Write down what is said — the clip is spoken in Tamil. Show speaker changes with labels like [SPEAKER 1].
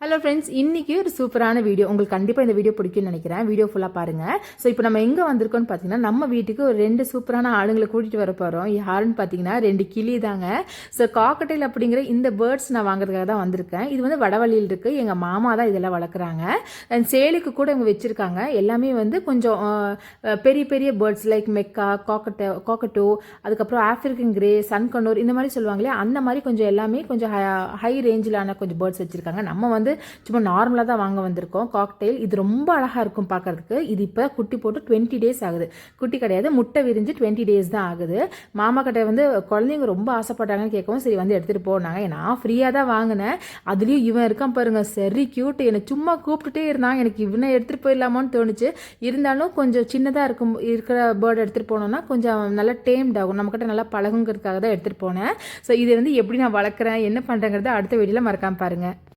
[SPEAKER 1] ஹலோ ஃப்ரெண்ட்ஸ், இன்றைக்கி ஒரு சூப்பரான வீடியோ. உங்களுக்கு கண்டிப்பாக இந்த வீடியோ பிடிக்கும்னு நினைக்கிறேன். வீடியோ ஃபுல்லாக பாருங்கள். ஸோ இப்போ நம்ம எங்கே வந்திருக்கோம்னு பார்த்தீங்கன்னா, நம்ம வீட்டுக்கு ஒரு 2 சூப்பரான ஆளுங்களை கூட்டிகிட்டு வர போகிறோம். யாருன்னு பார்த்தீங்கன்னா 2 கிளி தாங்க. ஸோ காக்கட்டைல் அப்படிங்கிற இந்த பேர்ட்ஸ் நான் வாங்குறதுக்காக தான் வந்திருக்கேன். இது வந்து வடவழியில் இருக்குது. எங்கள் மாமா தான் இதெல்லாம் வளர்க்குறாங்க. அண்ட் சேலுக்கு கூட இவங்க வச்சுருக்காங்க. எல்லாமே வந்து கொஞ்சம் பெரிய பெரிய பேர்ட்ஸ் லைக் மெக்கா, காக்கட்டோ, அதுக்கப்புறம் ஆஃப்ரிக்கன் கிரே, சன்கனூர் இந்த மாதிரி சொல்லுவாங்களே, அந்த மாதிரி கொஞ்சம் எல்லாமே கொஞ்சம் ஹை ரேஞ்சிலான கொஞ்சம் பேர்ட்ஸ் வச்சுருக்காங்க. நம்ம வந்து சும்மா நார்மலாக தான் வாங்க வந்திருக்கோம். காக்டெயில் இது ரொம்ப அழகாக இருக்கும் பார்க்கறதுக்கு. இது இப்போ குட்டி போட்டு 20 டேஸ் ஆகுது. குட்டி கிடையாது, முட்டை விரிஞ்சு 20 டேஸ் தான் ஆகுது. மாமா கிட்ட வந்து குழந்தைங்க ரொம்ப ஆசைப்பட்டாங்கன்னு கேட்கவும் சரி வந்து எடுத்துகிட்டு போனாங்க. நான் ஃப்ரீயாக தான் வாங்கினேன். அதுலேயும் இவன் இருக்கான் பாருங்க, சரி க்யூட். என்னை சும்மா கூப்பிட்டுட்டே இருந்தாங்க. எனக்கு இவனை எடுத்துகிட்டு போயிடலாமான்னு தோணுச்சு. இருந்தாலும் கொஞ்சம் சின்னதாக இருக்கிற பேர்டு எடுத்துகிட்டு போனோம்னா கொஞ்சம் நல்லா டேம்ட் ஆகும், நம்மக்கிட்ட நல்லா பழகுங்கிறதுக்காக தான் எடுத்துகிட்டு போனேன். ஸோ இதை வந்து எப்படி நான் வளர்க்குறேன், என்ன பண்ணுறேங்கிறத அடுத்த வீடியோவில் மறக்காமல் பாருங்கள்.